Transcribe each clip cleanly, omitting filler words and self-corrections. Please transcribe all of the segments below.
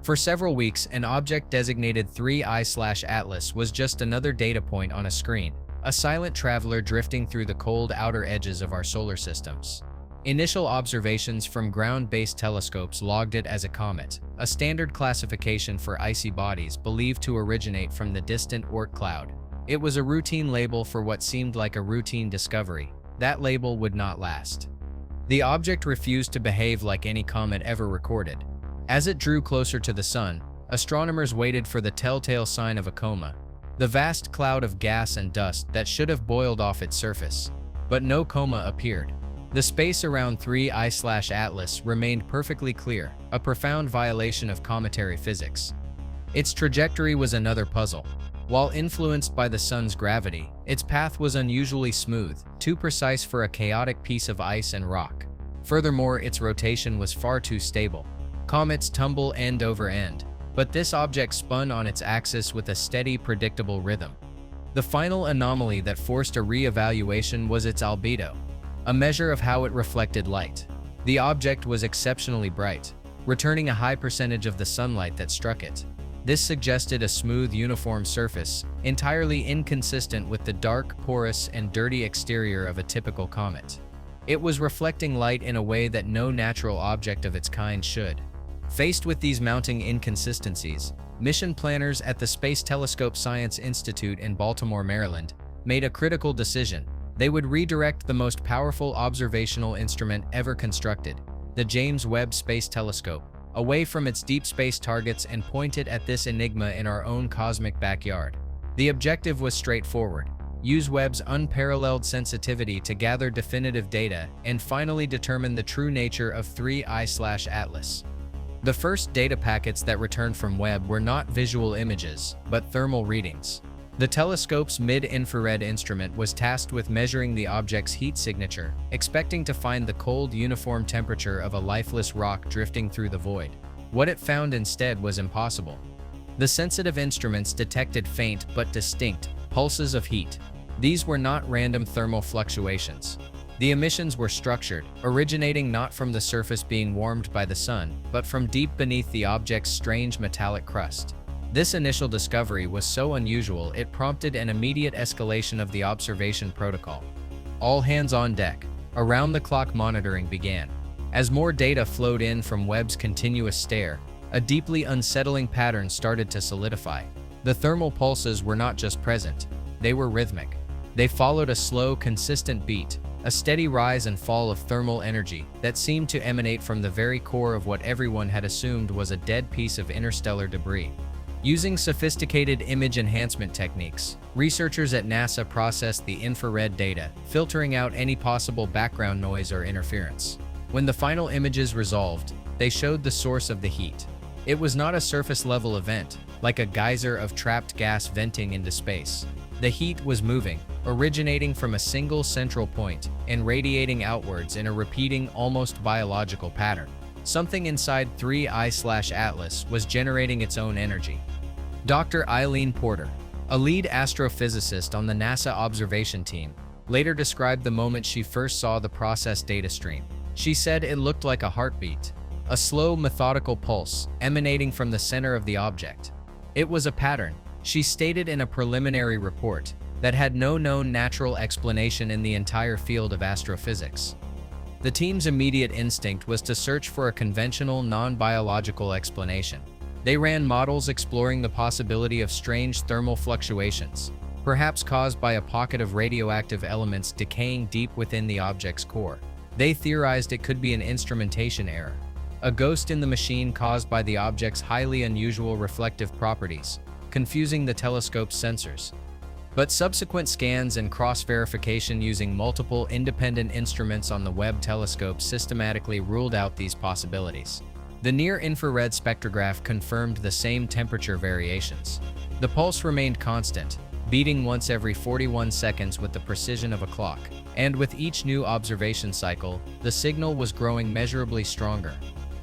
For several weeks, an object designated 3I/Atlas was just another data point on a screen, a silent traveler drifting through the cold outer edges of our solar systems. Initial observations from ground-based telescopes logged it as a comet, a standard classification for icy bodies believed to originate from the distant Oort cloud. It was a routine label for what seemed like a routine discovery. That label would not last. The object refused to behave like any comet ever recorded. As it drew closer to the Sun, astronomers waited for the telltale sign of a coma, the vast cloud of gas and dust that should have boiled off its surface. But no coma appeared. The space around 3I/Atlas remained perfectly clear, a profound violation of cometary physics. Its trajectory was another puzzle. While influenced by the Sun's gravity, its path was unusually smooth, too precise for a chaotic piece of ice and rock. Furthermore, its rotation was far too stable. Comets tumble end over end, but this object spun on its axis with a steady, predictable rhythm. The final anomaly that forced a re-evaluation was its albedo, a measure of how it reflected light. The object was exceptionally bright, returning a high percentage of the sunlight that struck it. This suggested a smooth, uniform surface, entirely inconsistent with the dark, porous, and dirty exterior of a typical comet. It was reflecting light in a way that no natural object of its kind should. Faced with these mounting inconsistencies, mission planners at the Space Telescope Science Institute in Baltimore, Maryland, made a critical decision. They would redirect the most powerful observational instrument ever constructed, the James Webb Space Telescope, away from its deep space targets and point it at this enigma in our own cosmic backyard. The objective was straightforward: use Webb's unparalleled sensitivity to gather definitive data and finally determine the true nature of 3I/Atlas. The first data packets that returned from Webb were not visual images, but thermal readings. The telescope's mid-infrared instrument was tasked with measuring the object's heat signature, expecting to find the cold, uniform temperature of a lifeless rock drifting through the void. What it found instead was impossible. The sensitive instruments detected faint but distinct pulses of heat. These were not random thermal fluctuations. The emissions were structured, originating not from the surface being warmed by the sun, but from deep beneath the object's strange metallic crust. This initial discovery was so unusual it prompted an immediate escalation of the observation protocol. All hands on deck. Around-the-clock monitoring began. As more data flowed in from Webb's continuous stare, a deeply unsettling pattern started to solidify. The thermal pulses were not just present, they were rhythmic. They followed a slow, consistent beat, a steady rise and fall of thermal energy that seemed to emanate from the very core of what everyone had assumed was a dead piece of interstellar debris. Using sophisticated image enhancement techniques, researchers at NASA processed the infrared data, filtering out any possible background noise or interference. When the final images resolved, they showed the source of the heat. It was not a surface-level event, like a geyser of trapped gas venting into space. The heat was moving, originating from a single central point and radiating outwards in a repeating, almost biological pattern. Something inside 3I/Atlas was generating its own energy. Dr. Eileen Porter, a lead astrophysicist on the NASA observation team, later described the moment she first saw the processed data stream. She said it looked like a heartbeat, a slow, methodical pulse emanating from the center of the object. It was a pattern, she stated in a preliminary report, that had no known natural explanation in the entire field of astrophysics. The team's immediate instinct was to search for a conventional, non-biological explanation. They ran models exploring the possibility of strange thermal fluctuations, perhaps caused by a pocket of radioactive elements decaying deep within the object's core. They theorized it could be an instrumentation error, a ghost in the machine caused by the object's highly unusual reflective properties, confusing the telescope's sensors. But subsequent scans and cross-verification using multiple independent instruments on the Webb telescope systematically ruled out these possibilities. The near-infrared spectrograph confirmed the same temperature variations. The pulse remained constant, beating once every 41 seconds with the precision of a clock. And with each new observation cycle, the signal was growing measurably stronger.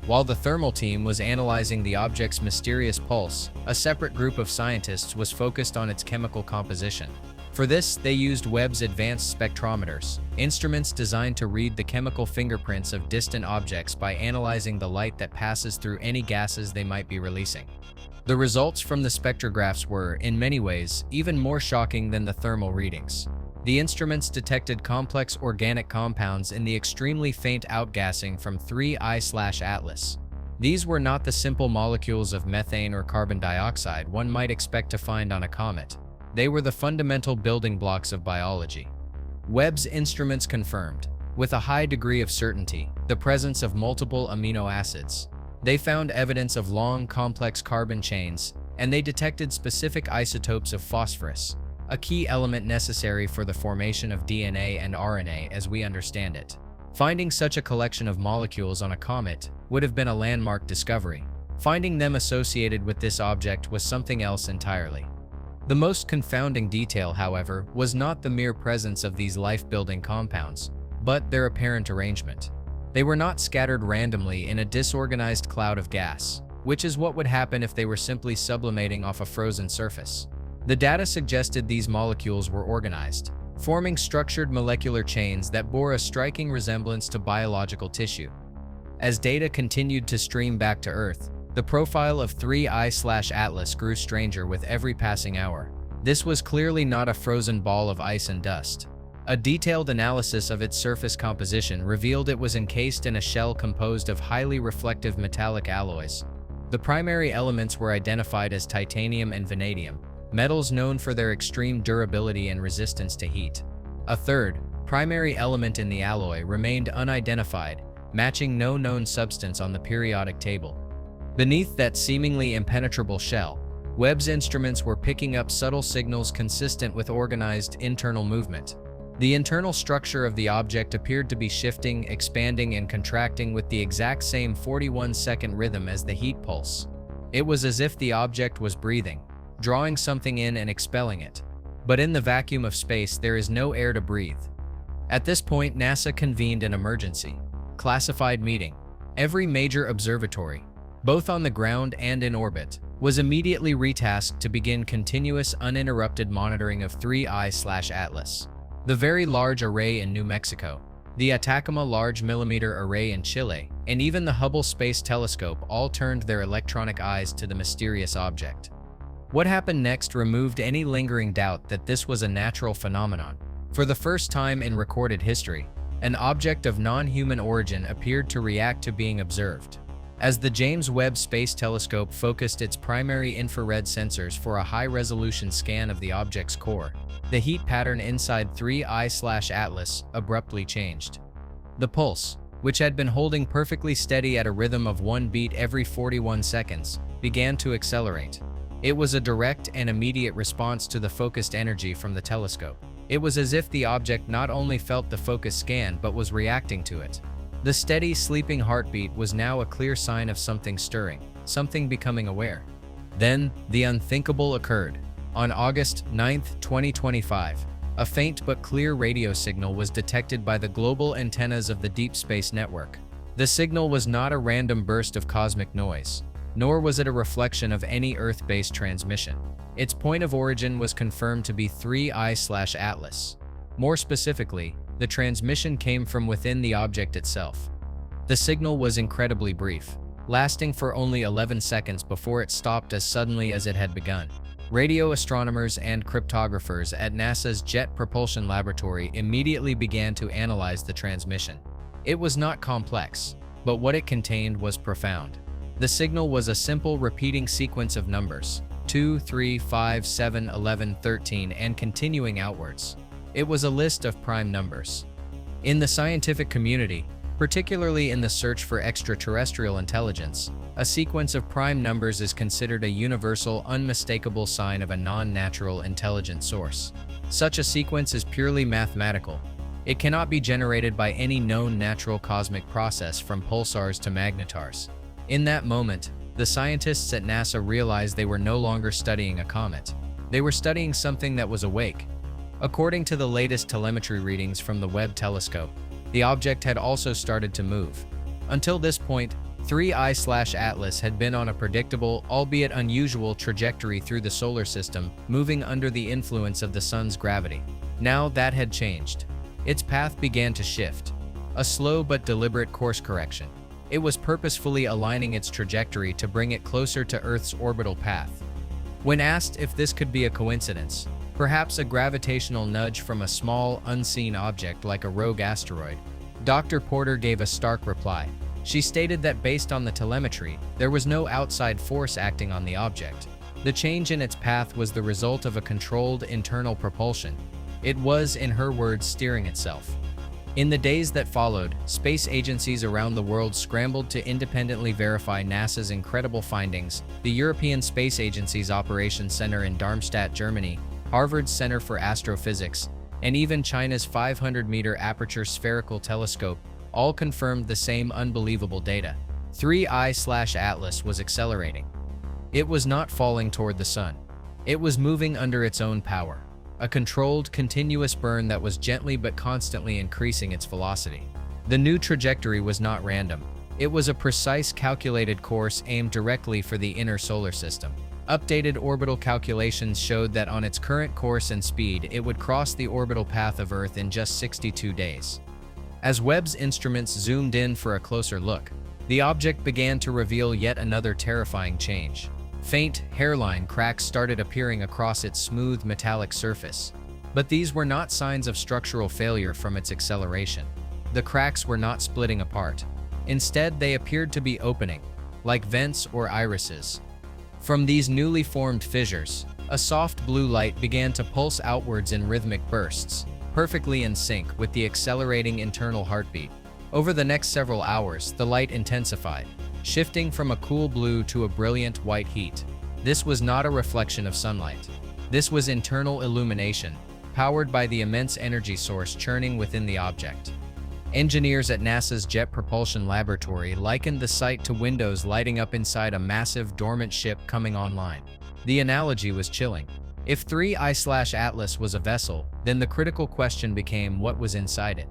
While the thermal team was analyzing the object's mysterious pulse, a separate group of scientists was focused on its chemical composition. For this, they used Webb's advanced spectrometers, instruments designed to read the chemical fingerprints of distant objects by analyzing the light that passes through any gases they might be releasing. The results from the spectrographs were, in many ways, even more shocking than the thermal readings. The instruments detected complex organic compounds in the extremely faint outgassing from 3I/Atlas. These were not the simple molecules of methane or carbon dioxide one might expect to find on a comet. They were the fundamental building blocks of biology. Webb's instruments confirmed, with a high degree of certainty, the presence of multiple amino acids. They found evidence of long, complex carbon chains, and they detected specific isotopes of phosphorus, a key element necessary for the formation of DNA and RNA as we understand it. Finding such a collection of molecules on a comet would have been a landmark discovery. Finding them associated with this object was something else entirely. The most confounding detail, however, was not the mere presence of these life-building compounds, but their apparent arrangement. They were not scattered randomly in a disorganized cloud of gas, which is what would happen if they were simply sublimating off a frozen surface. The data suggested these molecules were organized, forming structured molecular chains that bore a striking resemblance to biological tissue. As data continued to stream back to Earth, the profile of 3I/Atlas grew stranger with every passing hour. This was clearly not a frozen ball of ice and dust. A detailed analysis of its surface composition revealed it was encased in a shell composed of highly reflective metallic alloys. The primary elements were identified as titanium and vanadium, metals known for their extreme durability and resistance to heat. A third, primary element in the alloy remained unidentified, matching no known substance on the periodic table. Beneath that seemingly impenetrable shell, Webb's instruments were picking up subtle signals consistent with organized internal movement. The internal structure of the object appeared to be shifting, expanding, and contracting with the exact same 41-second rhythm as the heat pulse. It was as if the object was breathing, drawing something in and expelling it. But in the vacuum of space, there is no air to breathe. At this point, NASA convened an emergency, classified meeting. Every major observatory, both on the ground and in orbit, was immediately retasked to begin continuous, uninterrupted monitoring of 3I/Atlas. The Very Large Array in New Mexico, the Atacama Large Millimeter Array in Chile, and even the Hubble Space Telescope all turned their electronic eyes to the mysterious object. What happened next removed any lingering doubt that this was a natural phenomenon. For the first time in recorded history, an object of non-human origin appeared to react to being observed. As the James Webb Space Telescope focused its primary infrared sensors for a high-resolution scan of the object's core, the heat pattern inside 3I/Atlas abruptly changed. The pulse, which had been holding perfectly steady at a rhythm of 1 beat every 41 seconds, began to accelerate. It was a direct and immediate response to the focused energy from the telescope. It was as if the object not only felt the focus scan but was reacting to it. The steady, sleeping heartbeat was now a clear sign of something stirring, something becoming aware. Then, the unthinkable occurred. On August 9, 2025, a faint but clear radio signal was detected by the global antennas of the Deep Space Network. The signal was not a random burst of cosmic noise, nor was it a reflection of any Earth-based transmission. Its point of origin was confirmed to be 3I/Atlas. More specifically, the transmission came from within the object itself. The signal was incredibly brief, lasting for only 11 seconds before it stopped as suddenly as it had begun. Radio astronomers and cryptographers at NASA's Jet Propulsion Laboratory immediately began to analyze the transmission. It was not complex, but what it contained was profound. The signal was a simple repeating sequence of numbers, 2, 3, 5, 7, 11, 13, and continuing outwards. It was a list of prime numbers. In the scientific community, particularly in the search for extraterrestrial intelligence, a sequence of prime numbers is considered a universal, unmistakable sign of a non-natural intelligent source. Such a sequence is purely mathematical. It cannot be generated by any known natural cosmic process from pulsars to magnetars. In that moment, the scientists at NASA realized they were no longer studying a comet. They were studying something that was awake. According to the latest telemetry readings from the Webb telescope, the object had also started to move. Until this point, 3I/Atlas had been on a predictable, albeit unusual, trajectory through the solar system, moving under the influence of the sun's gravity. Now that had changed. Its path began to shift. A slow but deliberate course correction. It was purposefully aligning its trajectory to bring it closer to Earth's orbital path. When asked if this could be a coincidence, perhaps a gravitational nudge from a small, unseen object like a rogue asteroid, Dr. Porter gave a stark reply. She stated that based on the telemetry, there was no outside force acting on the object. The change in its path was the result of a controlled internal propulsion. It was, in her words, steering itself. In the days that followed, space agencies around the world scrambled to independently verify NASA's incredible findings. The European Space Agency's Operations Center in Darmstadt, Germany, Harvard's Center for Astrophysics, and even China's 500-meter aperture spherical telescope all confirmed the same unbelievable data. 3I/Atlas was accelerating. It was not falling toward the sun. It was moving under its own power. A controlled, continuous burn that was gently but constantly increasing its velocity. The new trajectory was not random. It was a precise, calculated course aimed directly for the inner solar system. Updated orbital calculations showed that on its current course and speed, it would cross the orbital path of Earth in just 62 days. As Webb's instruments zoomed in for a closer look, the object began to reveal yet another terrifying change. Faint, hairline cracks started appearing across its smooth, metallic surface. But these were not signs of structural failure from its acceleration. The cracks were not splitting apart. Instead, they appeared to be opening, like vents or irises. From these newly formed fissures, a soft blue light began to pulse outwards in rhythmic bursts, perfectly in sync with the accelerating internal heartbeat. Over the next several hours, the light intensified, shifting from a cool blue to a brilliant white heat. This was not a reflection of sunlight. This was internal illumination, powered by the immense energy source churning within the object. Engineers at NASA's Jet Propulsion Laboratory likened the sight to windows lighting up inside a massive, dormant ship coming online. The analogy was chilling. If 3I/Atlas was a vessel, then the critical question became what was inside it.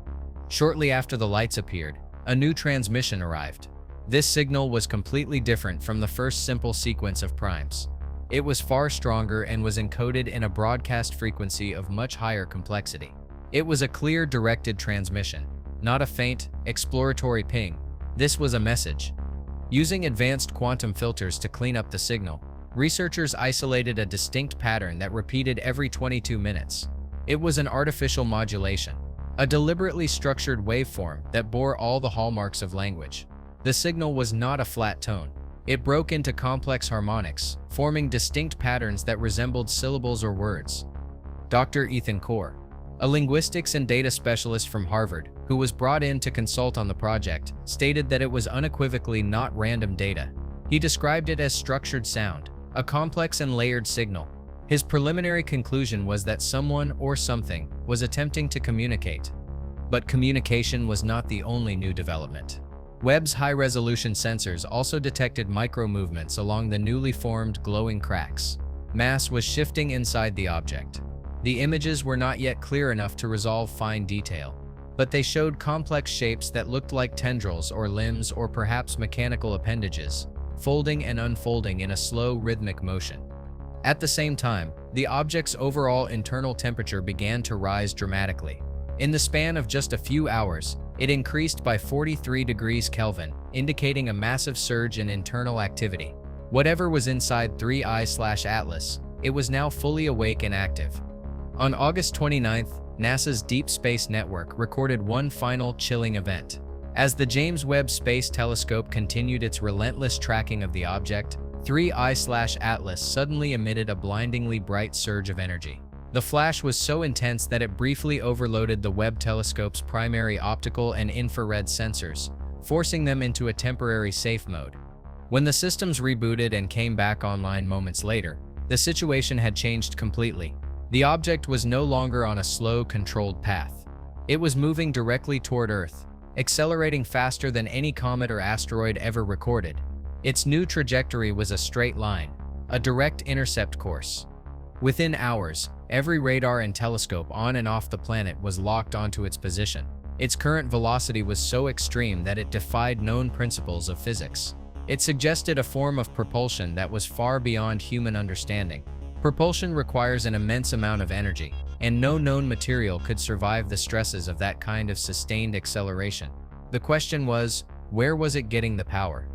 Shortly after the lights appeared, a new transmission arrived. This signal was completely different from the first simple sequence of primes. It was far stronger and was encoded in a broadcast frequency of much higher complexity. It was a clear, directed transmission, not a faint, exploratory ping. This was a message. Using advanced quantum filters to clean up the signal, researchers isolated a distinct pattern that repeated every 22 minutes. It was an artificial modulation, a deliberately structured waveform that bore all the hallmarks of language. The signal was not a flat tone. It broke into complex harmonics, forming distinct patterns that resembled syllables or words. Dr. Ethan Core, a linguistics and data specialist from Harvard, who was brought in to consult on the project, stated that it was unequivocally not random data. He described it as structured sound, a complex and layered signal. His preliminary conclusion was that someone or something was attempting to communicate. But communication was not the only new development. Webb's high-resolution sensors also detected micro-movements along the newly formed glowing cracks. Mass was shifting inside the object. The images were not yet clear enough to resolve fine detail, but they showed complex shapes that looked like tendrils or limbs or perhaps mechanical appendages, folding and unfolding in a slow, rhythmic motion. At the same time, the object's overall internal temperature began to rise dramatically. In the span of just a few hours, it increased by 43 degrees Kelvin, indicating a massive surge in internal activity. Whatever was inside 3I/Atlas, it was now fully awake and active. On August 29th, NASA's Deep Space Network recorded one final chilling event. As the James Webb Space Telescope continued its relentless tracking of the object, 3I/Atlas suddenly emitted a blindingly bright surge of energy. The flash was so intense that it briefly overloaded the Webb telescope's primary optical and infrared sensors, forcing them into a temporary safe mode. When the systems rebooted and came back online moments later, the situation had changed completely. The object was no longer on a slow, controlled path. It was moving directly toward Earth, accelerating faster than any comet or asteroid ever recorded. Its new trajectory was a straight line, a direct intercept course. Within hours, every radar and telescope on and off the planet was locked onto its position. Its current velocity was so extreme that it defied known principles of physics. It suggested a form of propulsion that was far beyond human understanding. Propulsion requires an immense amount of energy, and no known material could survive the stresses of that kind of sustained acceleration. The question was, where was it getting the power?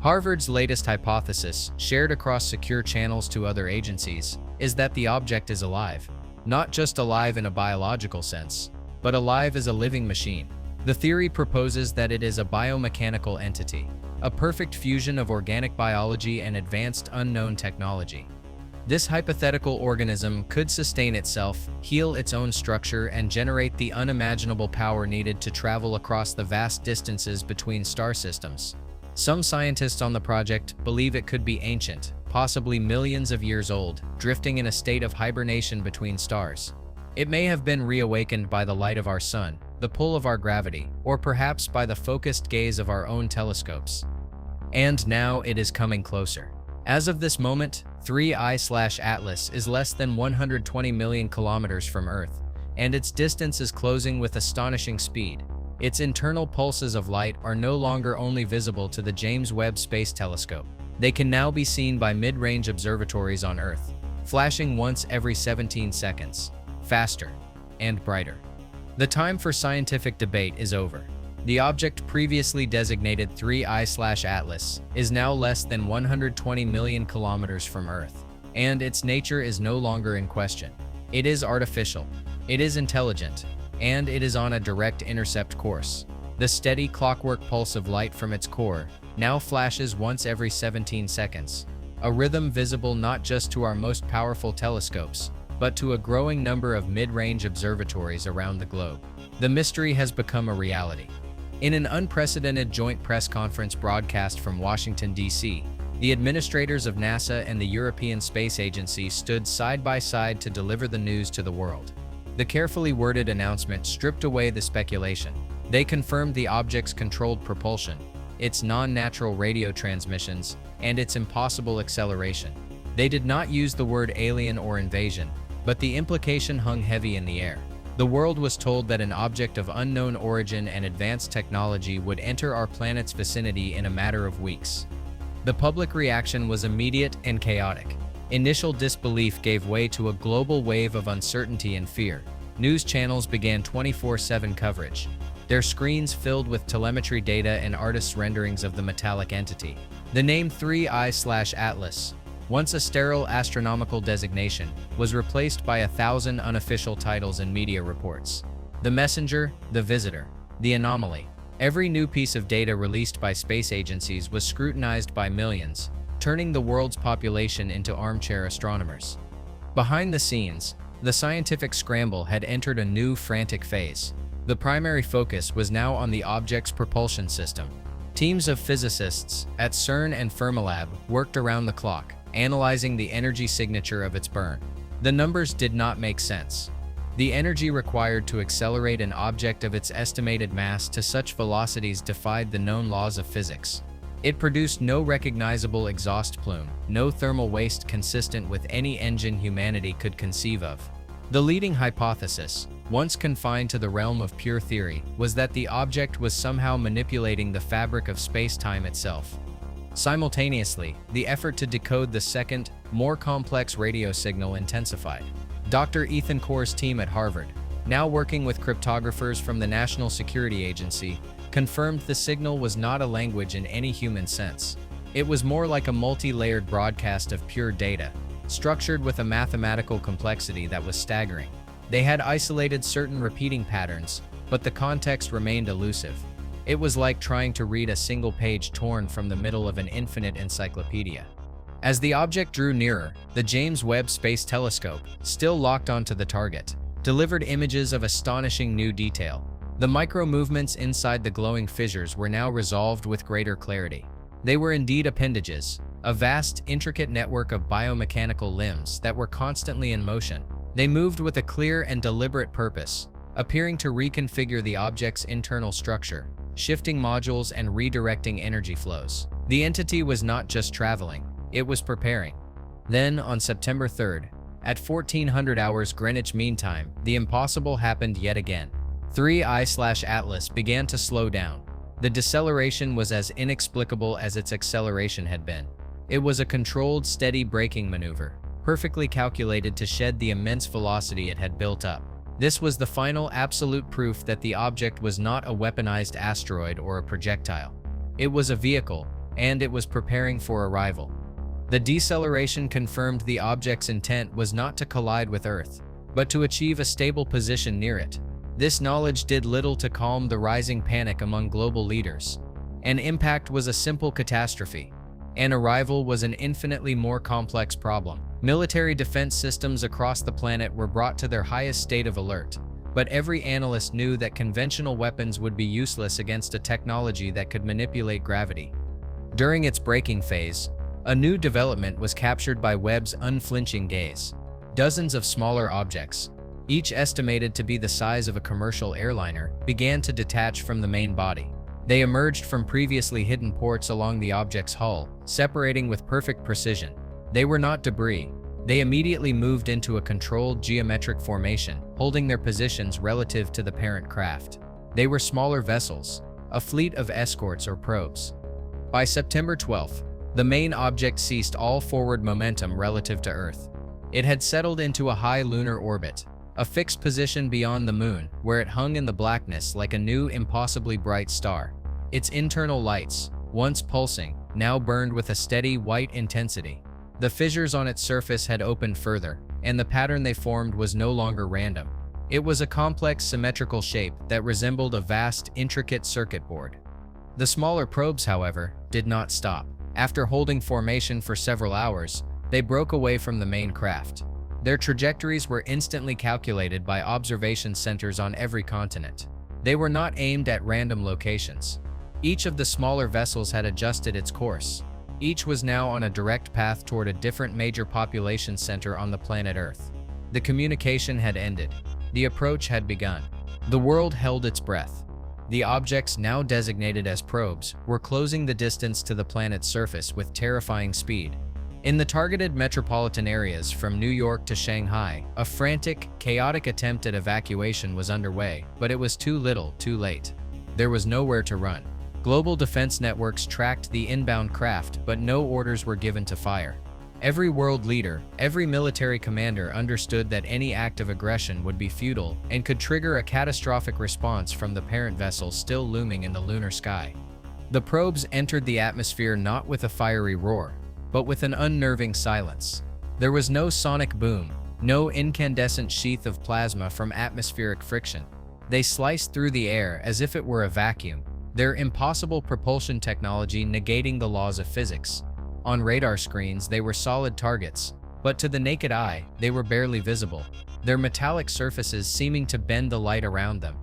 Harvard's latest hypothesis, shared across secure channels to other agencies, is that the object is alive. Not just alive in a biological sense, but alive as a living machine. The theory proposes that it is a biomechanical entity, a perfect fusion of organic biology and advanced unknown technology. This hypothetical organism could sustain itself, heal its own structure, and generate the unimaginable power needed to travel across the vast distances between star systems. Some scientists on the project believe it could be ancient, possibly millions of years old, drifting in a state of hibernation between stars. It may have been reawakened by the light of our sun, the pull of our gravity, or perhaps by the focused gaze of our own telescopes. And now it is coming closer. As of this moment, 3I/Atlas is less than 120 million kilometers from Earth, and its distance is closing with astonishing speed. Its internal pulses of light are no longer only visible to the James Webb Space Telescope. They can now be seen by mid-range observatories on Earth, flashing once every 17 seconds, faster and brighter. The time for scientific debate is over. The object previously designated 3I/Atlas is now less than 120 million kilometers from Earth, and its nature is no longer in question. It is artificial, it is intelligent, and it is on a direct intercept course. The steady clockwork pulse of light from its core now flashes once every 17 seconds, a rhythm visible not just to our most powerful telescopes, but to a growing number of mid-range observatories around the globe. The mystery has become a reality. In an unprecedented joint press conference broadcast from Washington, D.C., the administrators of NASA and the European Space Agency stood side by side to deliver the news to the world. The carefully worded announcement stripped away the speculation. They confirmed the object's controlled propulsion, its non-natural radio transmissions, and its impossible acceleration. They did not use the word alien or invasion, but the implication hung heavy in the air. The world was told that an object of unknown origin and advanced technology would enter our planet's vicinity in a matter of weeks. The public reaction was immediate and chaotic. Initial disbelief gave way to a global wave of uncertainty and fear. News channels began 24/7 coverage, their screens filled with telemetry data and artists' renderings of the metallic entity. The name 3I/Atlas, once a sterile astronomical designation, was replaced by 1,000 unofficial titles and media reports. The messenger, the visitor, the anomaly. Every new piece of data released by space agencies was scrutinized by millions, turning the world's population into armchair astronomers. Behind the scenes, the scientific scramble had entered a new frantic phase. The primary focus was now on the object's propulsion system. Teams of physicists at CERN and Fermilab worked around the clock, analyzing the energy signature of its burn. The numbers did not make sense. The energy required to accelerate an object of its estimated mass to such velocities defied the known laws of physics. It produced no recognizable exhaust plume, no thermal waste consistent with any engine humanity could conceive of. The leading hypothesis, once confined to the realm of pure theory, was that the object was somehow manipulating the fabric of space-time itself. Simultaneously, the effort to decode the second, more complex radio signal intensified. Dr. Ethan Core's team at Harvard, now working with cryptographers from the National Security Agency, confirmed the signal was not a language in any human sense. It was more like a multi-layered broadcast of pure data, structured with a mathematical complexity that was staggering. They had isolated certain repeating patterns, but the context remained elusive. It was like trying to read a single page torn from the middle of an infinite encyclopedia. As the object drew nearer, the James Webb Space Telescope, still locked onto the target, delivered images of astonishing new detail. The micro-movements inside the glowing fissures were now resolved with greater clarity. They were indeed appendages, a vast, intricate network of biomechanical limbs that were constantly in motion. They moved with a clear and deliberate purpose, appearing to reconfigure the object's internal structure, shifting modules and redirecting energy flows. The entity was not just traveling, it was preparing. Then, on September 3rd, at 1400 hours Greenwich Mean Time, the impossible happened yet again. 3I/Atlas began to slow down. The deceleration was as inexplicable as its acceleration had been. It was a controlled, steady braking maneuver, perfectly calculated to shed the immense velocity it had built up. This was the final absolute proof that the object was not a weaponized asteroid or a projectile. It was a vehicle, and it was preparing for arrival. The deceleration confirmed the object's intent was not to collide with Earth, but to achieve a stable position near it. This knowledge did little to calm the rising panic among global leaders. An impact was a simple catastrophe. An arrival was an infinitely more complex problem. Military defense systems across the planet were brought to their highest state of alert, but every analyst knew that conventional weapons would be useless against a technology that could manipulate gravity. During its braking phase, a new development was captured by Webb's unflinching gaze. Dozens of smaller objects, each estimated to be the size of a commercial airliner, began to detach from the main body. They emerged from previously hidden ports along the object's hull, separating with perfect precision. They were not debris. They immediately moved into a controlled geometric formation, holding their positions relative to the parent craft. They were smaller vessels, a fleet of escorts or probes. By September 12th, the main object ceased all forward momentum relative to Earth. It had settled into a high lunar orbit, a fixed position beyond the moon, where it hung in the blackness like a new, impossibly bright star. Its internal lights, once pulsing, now burned with a steady white intensity. The fissures on its surface had opened further, and the pattern they formed was no longer random. It was a complex, symmetrical shape that resembled a vast, intricate circuit board. The smaller probes, however, did not stop. After holding formation for several hours, they broke away from the main craft. Their trajectories were instantly calculated by observation centers on every continent. They were not aimed at random locations. Each of the smaller vessels had adjusted its course. Each was now on a direct path toward a different major population center on the planet Earth. The communication had ended. The approach had begun. The world held its breath. The objects, now designated as probes, were closing the distance to the planet's surface with terrifying speed. In the targeted metropolitan areas from New York to Shanghai, a frantic, chaotic attempt at evacuation was underway, but it was too little, too late. There was nowhere to run. Global defense networks tracked the inbound craft, but no orders were given to fire. Every world leader, every military commander understood that any act of aggression would be futile and could trigger a catastrophic response from the parent vessel still looming in the lunar sky. The probes entered the atmosphere not with a fiery roar, but with an unnerving silence. There was no sonic boom, no incandescent sheath of plasma from atmospheric friction. They sliced through the air as if it were a vacuum, their impossible propulsion technology negating the laws of physics. On radar screens, they were solid targets, but to the naked eye, they were barely visible, their metallic surfaces seeming to bend the light around them.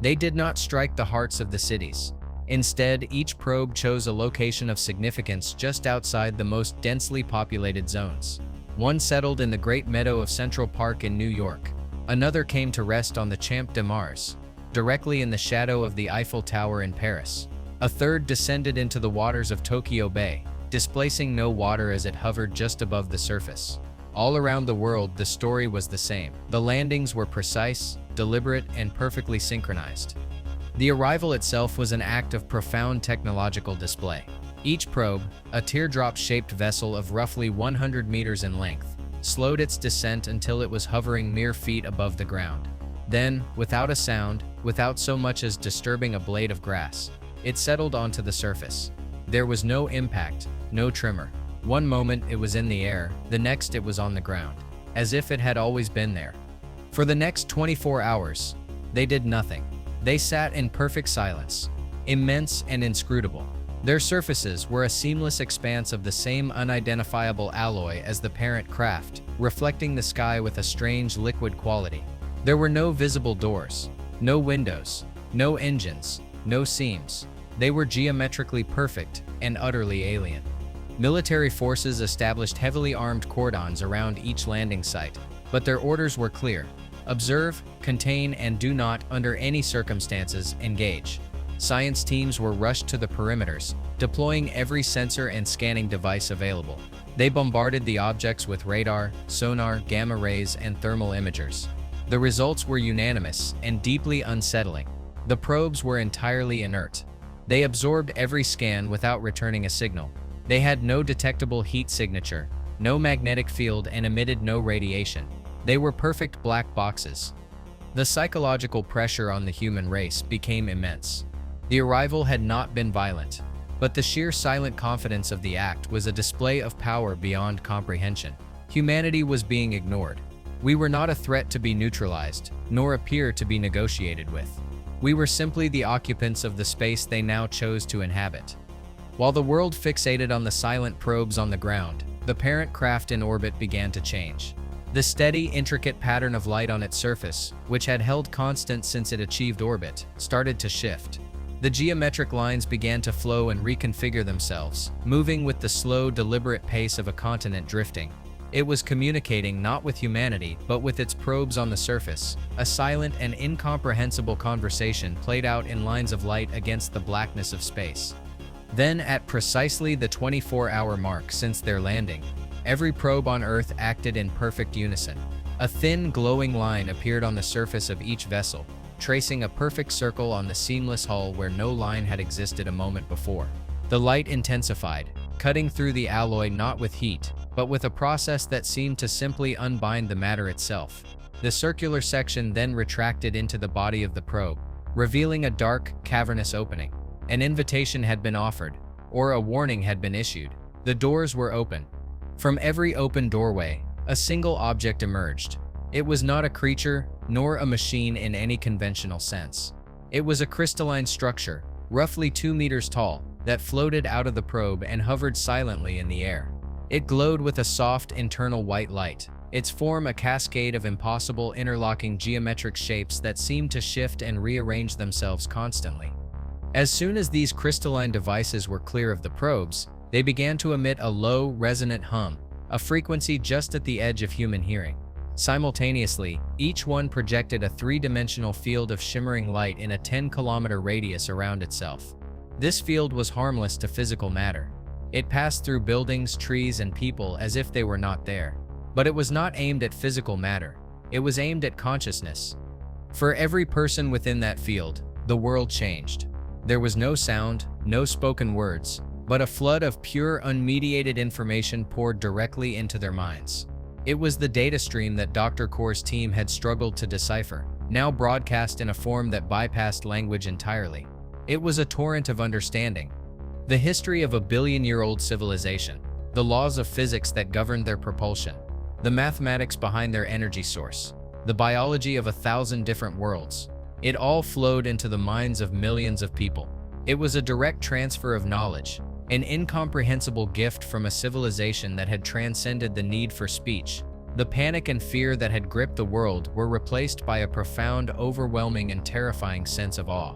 They did not strike the hearts of the cities. Instead, each probe chose a location of significance just outside the most densely populated zones. One settled in the Great Meadow of Central Park in New York. Another came to rest on the Champ de Mars, directly in the shadow of the Eiffel Tower in Paris. A third descended into the waters of Tokyo Bay, displacing no water as it hovered just above the surface. All around the world, the story was the same. The landings were precise, deliberate, and perfectly synchronized. The arrival itself was an act of profound technological display. Each probe, a teardrop-shaped vessel of roughly 100 meters in length, slowed its descent until it was hovering mere feet above the ground. Then, without a sound, without so much as disturbing a blade of grass, it settled onto the surface. There was no impact, no tremor. One moment it was in the air, the next it was on the ground, as if it had always been there. For the next 24 hours, they did nothing. They sat in perfect silence, immense and inscrutable. Their surfaces were a seamless expanse of the same unidentifiable alloy as the parent craft, reflecting the sky with a strange liquid quality. There were no visible doors, no windows, no engines, no seams. They were geometrically perfect and utterly alien. Military forces established heavily armed cordons around each landing site, but their orders were clear. Observe, contain, and do not, under any circumstances, engage. Science teams were rushed to the perimeters, deploying every sensor and scanning device available. They bombarded the objects with radar, sonar, gamma rays, and thermal imagers. The results were unanimous and deeply unsettling. The probes were entirely inert. They absorbed every scan without returning a signal. They had no detectable heat signature, no magnetic field, and emitted no radiation. They were perfect black boxes. The psychological pressure on the human race became immense. The arrival had not been violent, but the sheer silent confidence of the act was a display of power beyond comprehension. Humanity was being ignored. We were not a threat to be neutralized, nor a peer to be negotiated with. We were simply the occupants of the space they now chose to inhabit. While the world fixated on the silent probes on the ground, the parent craft in orbit began to change. The steady, intricate pattern of light on its surface, which had held constant since it achieved orbit, started to shift. The geometric lines began to flow and reconfigure themselves, moving with the slow, deliberate pace of a continent drifting. It was communicating not with humanity, but with its probes on the surface. A silent and incomprehensible conversation played out in lines of light against the blackness of space. Then, at precisely the 24-hour mark since their landing, every probe on Earth acted in perfect unison. A thin, glowing line appeared on the surface of each vessel, tracing a perfect circle on the seamless hull where no line had existed a moment before. The light intensified, cutting through the alloy not with heat, but with a process that seemed to simply unbind the matter itself. The circular section then retracted into the body of the probe, revealing a dark, cavernous opening. An invitation had been offered, or a warning had been issued. The doors were open. From every open doorway, a single object emerged. It was not a creature, nor a machine in any conventional sense. It was a crystalline structure, roughly 2 meters tall, that floated out of the probe and hovered silently in the air. It glowed with a soft, internal white light, its form a cascade of impossible interlocking geometric shapes that seemed to shift and rearrange themselves constantly. As soon as these crystalline devices were clear of the probes, they began to emit a low, resonant hum, a frequency just at the edge of human hearing. Simultaneously, each one projected a three-dimensional field of shimmering light in a 10-kilometer radius around itself. This field was harmless to physical matter. It passed through buildings, trees, and people as if they were not there. But it was not aimed at physical matter. It was aimed at consciousness. For every person within that field, the world changed. There was no sound, no spoken words, but a flood of pure, unmediated information poured directly into their minds. It was the data stream that Dr. Kaur's team had struggled to decipher, now broadcast in a form that bypassed language entirely. It was a torrent of understanding. The history of a billion-year-old civilization, the laws of physics that governed their propulsion, the mathematics behind their energy source, the biology of 1,000 different worlds. It all flowed into the minds of millions of people. It was a direct transfer of knowledge, an incomprehensible gift from a civilization that had transcended the need for speech. The panic and fear that had gripped the world were replaced by a profound, overwhelming, and terrifying sense of awe.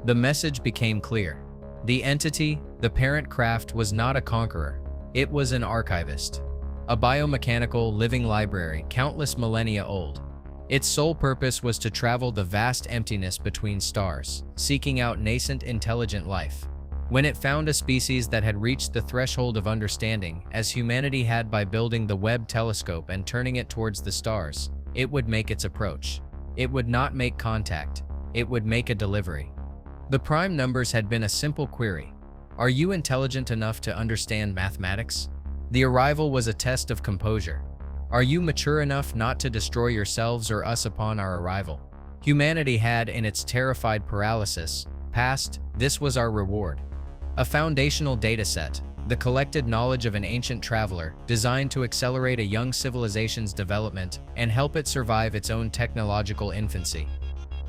The message became clear. The entity, the parent craft, was not a conqueror. It was an archivist. A biomechanical, living library, countless millennia old. Its sole purpose was to travel the vast emptiness between stars, seeking out nascent intelligent life. When it found a species that had reached the threshold of understanding, as humanity had by building the Webb telescope and turning it towards the stars, it would make its approach. It would not make contact. It would make a delivery. The prime numbers had been a simple query. Are you intelligent enough to understand mathematics? The arrival was a test of composure. Are you mature enough not to destroy yourselves or us upon our arrival? Humanity had, in its terrified paralysis, passed. This was our reward. A foundational dataset, the collected knowledge of an ancient traveler, designed to accelerate a young civilization's development and help it survive its own technological infancy.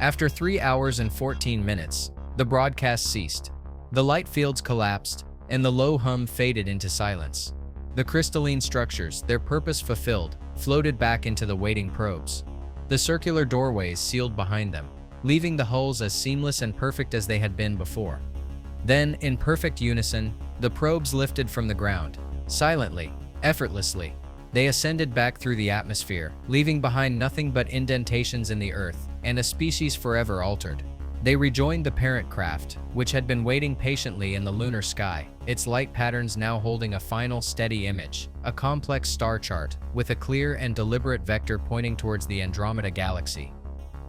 After 3 hours and 14 minutes, the broadcast ceased. The light fields collapsed, and the low hum faded into silence. The crystalline structures, their purpose fulfilled, floated back into the waiting probes. The circular doorways sealed behind them, leaving the hulls as seamless and perfect as they had been before. Then, in perfect unison, the probes lifted from the ground. Silently, effortlessly, they ascended back through the atmosphere, leaving behind nothing but indentations in the earth and a species forever altered. They rejoined the parent craft, which had been waiting patiently in the lunar sky, its light patterns now holding a final steady image, a complex star chart, with a clear and deliberate vector pointing towards the Andromeda galaxy.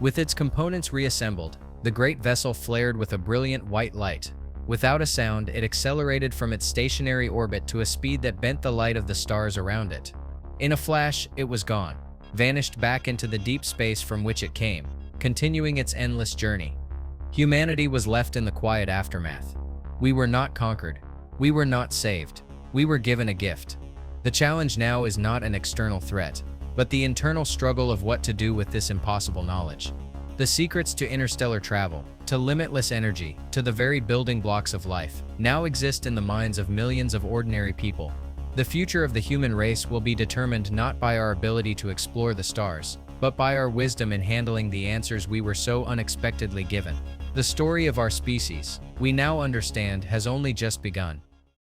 With its components reassembled, the great vessel flared with a brilliant white light. Without a sound, it accelerated from its stationary orbit to a speed that bent the light of the stars around it. In a flash, it was gone, vanished back into the deep space from which it came, continuing its endless journey. Humanity was left in the quiet aftermath. We were not conquered. We were not saved. We were given a gift. The challenge now is not an external threat, but the internal struggle of what to do with this impossible knowledge. The secrets to interstellar travel, to limitless energy, to the very building blocks of life, now exist in the minds of millions of ordinary people. The future of the human race will be determined not by our ability to explore the stars, but by our wisdom in handling the answers we were so unexpectedly given. The story of our species, we now understand, has only just begun.